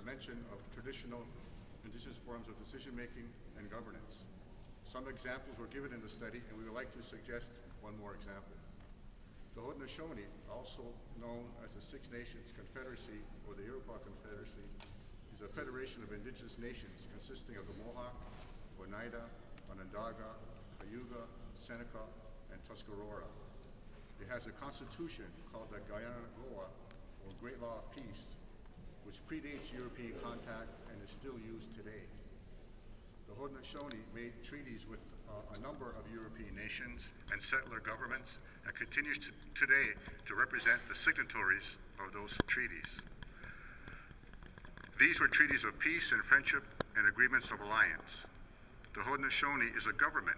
mention of traditional Indigenous forms of decision-making and governance. Some examples were given in the study, and we would like to suggest one more example. The Haudenosaunee, also known as the Six Nations Confederacy or the Iroquois Confederacy, is a federation of Indigenous nations consisting of the Mohawk, Oneida, Onondaga, Cayuga, Seneca, and Tuscarora. It has a constitution called the Guyana-Goa, or Great Law of Peace, which predates European contact and is still used today. The Haudenosaunee made treaties with a number of European nations and settler governments and continues today to represent the signatories of those treaties. These were treaties of peace and friendship and agreements of alliance. The Haudenosaunee is a government.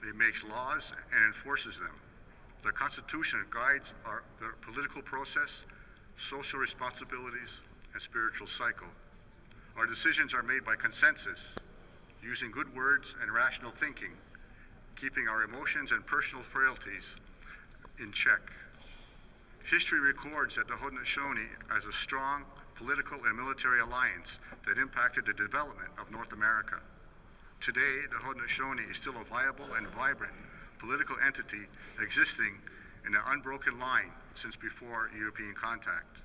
It makes laws and enforces them. The Constitution guides the political process, social responsibilities, and spiritual cycle. Our decisions are made by consensus, using good words and rational thinking, keeping our emotions and personal frailties in check. History records that the Haudenosaunee as a strong political and military alliance that impacted the development of North America. Today, the Haudenosaunee is still a viable and vibrant political entity existing in an unbroken line since before European contact.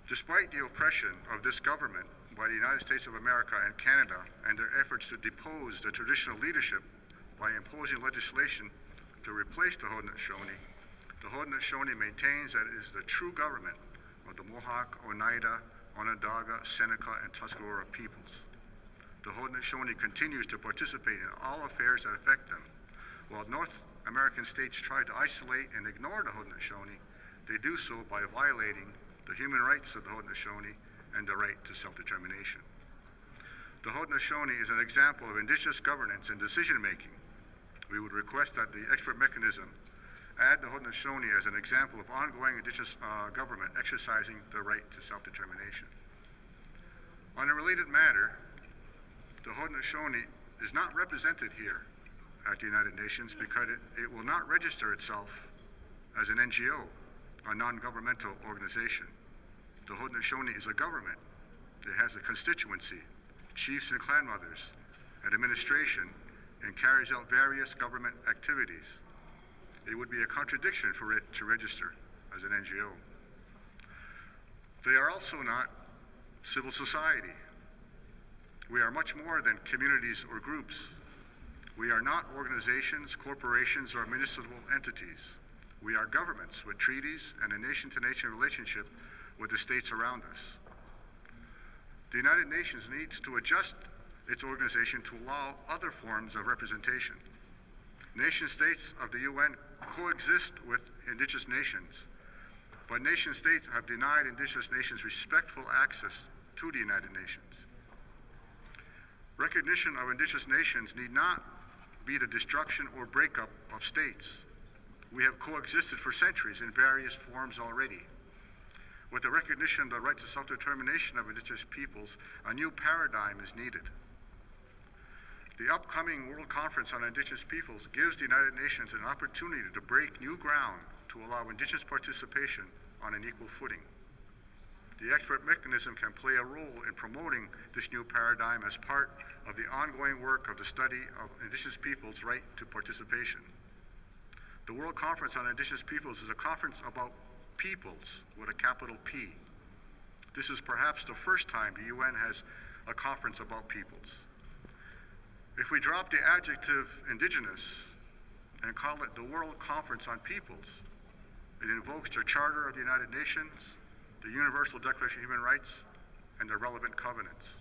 Despite the oppression of this government by the United States of America and Canada and their efforts to depose the traditional leadership by imposing legislation to replace the Haudenosaunee maintains that it is the true government of the Mohawk, Oneida, Onondaga, Seneca, and Tuscarora peoples. The Haudenosaunee continues to participate in all affairs that affect them. While North American states try to isolate and ignore the Haudenosaunee, they do so by violating the human rights of the Haudenosaunee and the right to self-determination. The Haudenosaunee is an example of Indigenous governance and decision-making. We would request that the expert mechanism add the Haudenosaunee as an example of ongoing Indigenous government exercising the right to self-determination. On a related matter, the Haudenosaunee is not represented here at the United Nations because it will not register itself as an NGO, a non-governmental organization. The Haudenosaunee is a government. It has a constituency, chiefs and clan mothers, and administration, and carries out various government activities. It would be a contradiction for it to register as an NGO. They are also not civil society. We are much more than communities or groups. We are not organizations, corporations, or municipal entities. We are governments with treaties and a nation-to-nation relationship with the states around us. The United Nations needs to adjust its organization to allow other forms of representation. Nation-states of the UN coexist with Indigenous nations, but nation-states have denied Indigenous nations respectful access to the United Nations. Recognition of Indigenous nations need not be the destruction or breakup of states. We have coexisted for centuries in various forms already. With the recognition of the right to self-determination of Indigenous peoples, a new paradigm is needed. The upcoming World Conference on Indigenous Peoples gives the United Nations an opportunity to break new ground to allow Indigenous participation on an equal footing. The expert mechanism can play a role in promoting this new paradigm as part of the ongoing work of the study of Indigenous peoples' right to participation. The World Conference on Indigenous Peoples is a conference about peoples with a capital P. This is perhaps the first time the UN has a conference about peoples. If we drop the adjective Indigenous and call it the World Conference on Peoples, it invokes the Charter of the United Nations, the Universal Declaration of Human Rights, and the relevant covenants.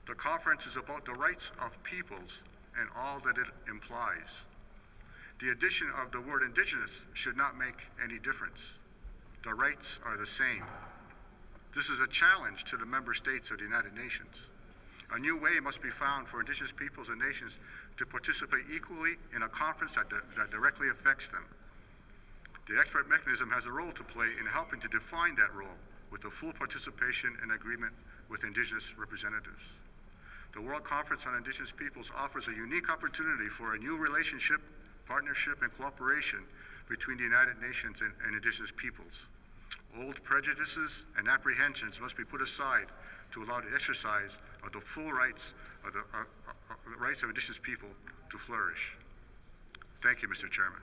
The conference is about the rights of peoples and all that it implies. The addition of the word Indigenous should not make any difference. The rights are the same. This is a challenge to the member states of the United Nations. A new way must be found for Indigenous peoples and nations to participate equally in a conference that directly affects them. The expert mechanism has a role to play in helping to define that role with the full participation and agreement with Indigenous representatives. The World Conference on Indigenous Peoples offers a unique opportunity for a new relationship, partnership, and cooperation between the United Nations and Indigenous peoples. Old prejudices and apprehensions must be put aside to allow the exercise of the full rights of the rights of Indigenous people to flourish. Thank you, Mr. Chairman.